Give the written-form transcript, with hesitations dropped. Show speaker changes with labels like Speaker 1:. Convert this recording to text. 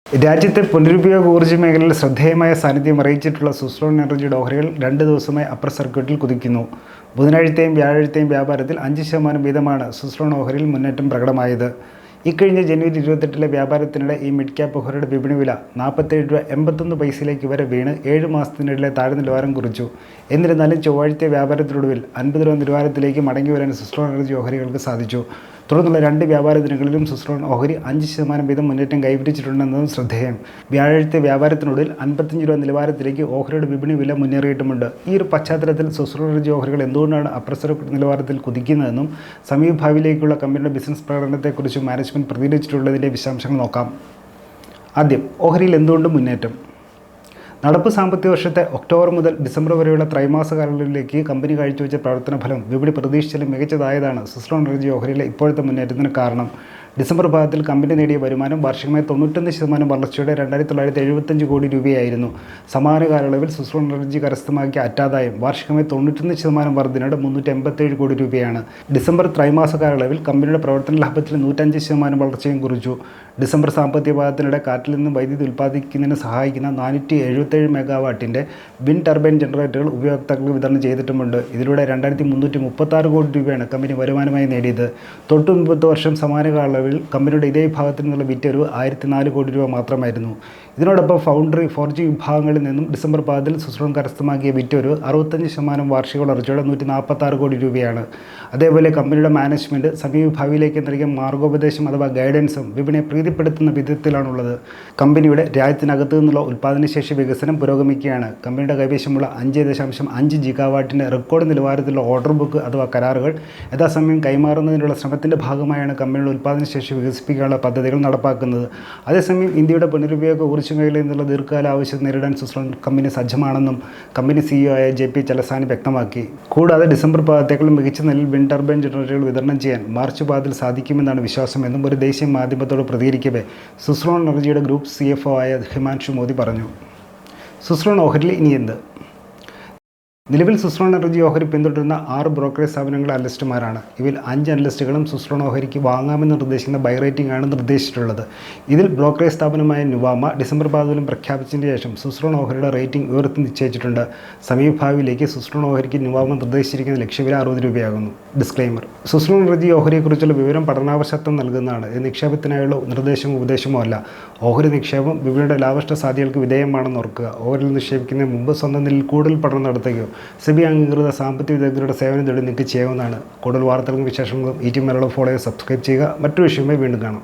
Speaker 1: രാജ്യത്തെ പുനരുപയോഗ ഊർജ്ജ മേഖലയിൽ ശ്രദ്ധേയമായ സാന്നിധ്യം അറിയിച്ചിട്ടുള്ള സുസ്ലോൺ എനർജിയുടെ ഓഹരികൾ 2 ദിവസമായി അപ്പർ സർക്യൂട്ടിൽ കുതിക്കുന്നു. ബുധനാഴ്ചത്തെയും വ്യാഴാഴ്ചത്തെയും വ്യാപാരത്തിൽ 5% വീതമാണ് സുസ്ലോൺ ഓഹരിയിൽ മുന്നേറ്റം പ്രകടമായത്. ഇക്കഴിഞ്ഞ ജനുവരി 28 വ്യാപാരത്തിനിടെ ഈ മിഡ് ക്യാപ്പ് ഓഹരിയുടെ വിപണി വില 47.81 രൂപയിലേക്ക് വരെ വീണ് 7 മാസത്തിനിടയിലെ താഴ്ന്ന നിലവാരം കുറിച്ചു. എന്നിരുന്നാലും ചൊവ്വാഴ്ചത്തെ വ്യാപാരത്തിനൊടുവിൽ 50 രൂപ നിലവാരത്തിലേക്ക് മടങ്ങി വരാൻ സുസ്ലോൺ എനർജി ഓഹരികൾക്ക് സാധിച്ചു. തുടർന്നുള്ള 2 വ്യാപാര ദിനങ്ങളിലും സുസ്ലോൺ ഓഹരി 5% വീതം മുന്നേറ്റം കൈവരിച്ചിട്ടുണ്ടെന്നതും ശ്രദ്ധേയം. വ്യാഴാഴ്ചത്തെ വ്യാപാരത്തിനൊടുവിൽ 55 രൂപ നിലവാരത്തിലേക്ക് ഓഹരിയുടെ വിപണി വില മുന്നേറിയിട്ടുമുണ്ട്. ഈ ഒരു പശ്ചാത്തലത്തിൽ സുസ്ലോൺ എനർജി ഓഹരികൾ എന്തുകൊണ്ടാണ് അപ്പർ സർക്യൂട്ട് നിലവാരത്തിൽ കുതിക്കുന്നതെന്നും സമീപഭാവിയിലേക്കുള്ള കമ്പനിയുടെ ബിസിനസ് പ്രകടനത്തെക്കുറിച്ചും മാനേജ്മെന്റ് പ്രതികരിച്ചിട്ടുള്ളതിൻ്റെ വിശദാംശങ്ങൾ നോക്കാം. ആദ്യം, ഓഹരിയിൽ എന്തുകൊണ്ട് മുന്നേറ്റം? നടപ്പ് സാമ്പത്തിക വർഷത്തെ ഒക്ടോബർ മുതൽ ഡിസംബർ വരെയുള്ള ത്രൈമാസ കാലയളവിലേക്ക് കമ്പനി കാഴ്ചവെച്ച പ്രവർത്തന ഫലം വിപണി പ്രതീക്ഷിച്ചാലും മികച്ചതായതാണ് സുസ്ലോൺ എനർജി ഓഹരിയിലെ ഇപ്പോഴത്തെ മുന്നേറ്റത്തിന് കാരണം. ഡിസംബർ പാദത്തിൽ കമ്പനി നേടിയ വരുമാനം വാർഷികമായി 91% വളർച്ചയോടെ 2975 കോടി രൂപയായിരുന്നു. സമാന കാലയളവിൽ സുസ്ലോൺ എനർജി കരസ്ഥമാക്കിയ അറ്റാദായം വാർഷികമായി 91% വർധനയോടെ 387 കോടി രൂപയാണ്. ഡിസംബർ ത്രൈമാസ കാലയളവിൽ കമ്പനിയുടെ പ്രവർത്തന ലാഭത്തിൽ 105% വളർച്ചയും കുറിച്ചു. ഡിസംബർ സാമ്പത്തിക പാദത്തിനിടെ കാറ്റിൽ നിന്നും വൈദ്യുതി ഉൽപ്പാദിപ്പിക്കുന്നതിന് സഹായിക്കുന്ന 477 മെഗാവാട്ടിൻ്റെ വിൻഡ് ടർബൈൻ ജനറേറ്ററുകൾ ഉപയോക്താക്കൾക്ക് വിതരണം ചെയ്തിട്ടുമുണ്ട്. ഇതിലൂടെ 2336 കോടി രൂപയാണ് കമ്പനി വരുമാനമായി നേടിയത്. തൊട്ടു മുമ്പത്തെ വർഷം സമാന കാലയളവിൽ കമ്പനിയുടെ ഇതേ വിഭാഗത്തിൽ നിന്നുള്ള വിറ്റൊരു 1004 കോടി രൂപ മാത്രമായിരുന്നു. ഇതിനോടൊപ്പം ഫൗണ്ടറി 4G വിഭാഗങ്ങളിൽ നിന്നും ഡിസംബർ പാദത്തിൽ സുസ്ലോൺ കരസ്ഥമാക്കിയ വിറ്റൊരു 65% വാർഷിക വളർച്ചയോടെ 146 കോടി രൂപയാണ്. അതേപോലെ കമ്പനിയുടെ മാനേജ്മെൻറ്റ് സമീപഭാവിയിലേക്ക് നൽകിയ മാർഗോപദേശം അഥവാ ഗൈഡൻസും വിപണിയെ പ്രീതിപ്പെടുത്തുന്ന വിധത്തിലാണുള്ളത്. കമ്പനിയുടെ രാജ്യത്തിനകത്തു നിന്നുള്ള ഉൽപ്പാദനശേഷി വികസനം പുരോഗമിക്കുകയാണ്. കമ്പനിയുടെ കൈവശമുള്ള 5.5 ജിഗാവാട്ടിൻ്റെ റെക്കോർഡ് നിലവാരത്തിലുള്ള ഓർഡർ ബുക്ക് അഥവാ കരാറുകൾ യഥാസമയം കൈമാറുന്നതിനുള്ള ശ്രമത്തിൻ്റെ ഭാഗമായാണ് കമ്പനിയുടെ ഉൽപ്പാദനശേഷി വികസിപ്പിക്കാനുള്ള പദ്ധതികൾ നടപ്പാക്കുന്നത്. അതേസമയം ഇന്ത്യയുടെ പുനരുപയോഗ ഊർജ്ജ മേഖലയിൽ നിന്നുള്ള ദീർഘകാല ആവശ്യം നേരിടാൻ സുസ്ലോൺ കമ്പനി സജ്ജമാണെന്നും കമ്പനി CEO ആയ JP ചലസാനി വ്യക്തമാക്കി. കൂടാതെ ഡിസംബർ പാദത്തേക്കാൾ മികച്ച നിലയിൽ വിൻഡ് ടർബൈൻ ജനറേറ്ററുകൾ വിതരണം ചെയ്യാൻ മാർച്ച് പാദത്തിൽ സാധിക്കുമെന്നാണ് വിശ്വാസമെന്നും ഒരു ദേശീയ മാധ്യമത്തോട് പ്രതികരിക്കവേ സുസ്ലോൺ എനർജിയുടെ ഗ്രൂപ്പ് CFO ആയ ഹിമാൻഷു മോദി പറഞ്ഞു. സുസ്ലോൺ ഓഹരിയിൽ ഇനി എന്ത്? നിലവിൽ സുസ്ലോൺ എനർജി ഓഹരി പിന്തുടരുന്ന 6 ബ്രോക്കറേജ് സ്ഥാപനങ്ങളുടെ അനലിസ്റ്റുമാരാണ്. ഇവയിൽ 5 അനലിസ്റ്റുകളും സുസ്ലോൺ ഓഹരിക്ക് വാങ്ങാമെന്ന് നിർദ്ദേശിക്കുന്ന ബൈ റേറ്റിംഗ് ആണ് നിർദ്ദേശിച്ചിട്ടുള്ളത്. ഇതിൽ ബ്രോക്കറേജ് സ്ഥാപനമായ നുവാമ ഡിസംബർ പാദത്തിലും പ്രഖ്യാപിച്ചതിന് ശേഷം സുസ്ലോൺ ഓഹരിയുടെ റേറ്റിംഗ് ഉയർത്തി നിശ്ചയിച്ചിട്ടുണ്ട്. സമീപഭാവിയിലേക്ക് സുസ്ലോൺ ഓഹരിക്ക് നുവാമ നിർദ്ദേശിച്ചിരിക്കുന്ന ലക്ഷ്യവില 60 രൂപയാകുന്നു. ഡിസ്ക്ലെയിമർ: സുസ്ലോൺ എനർജി ഓഹരിയെക്കുറിച്ചുള്ള വിവരം പഠനാവശ്യത്വം നൽകുന്നതാണ്. ഇത് നിക്ഷേപത്തിനായുള്ള നിർദ്ദേശമോ ഉപദേശമോ അല്ല. ഓഹരി നിക്ഷേപം വിപണിയുടെ ലാഭനഷ്ട സാധ്യതകൾക്ക് വിധേയമാണെന്ന് ഓർക്കുക. ഓഹരിയിൽ നിക്ഷേപിക്കുന്നതിന് മുമ്പ് സ്വന്തം നിലയിൽ കൂടുതൽ പഠനം നടത്തുകയോ SEBI അംഗീകൃത സാമ്പത്തിക വിദഗ്ധരുടെ സേവനം തേടി നിങ്ങൾക്ക് ചെയ്യാവുന്നതാണ്. കൂടുതൽ വാർത്തകളും വിശേഷങ്ങളും ET മലയാളം ഫോളോ സബ്സ്ക്രൈബ് ചെയ്യുക. മറ്റൊരു വിഷയമായി വീണ്ടും കാണാം.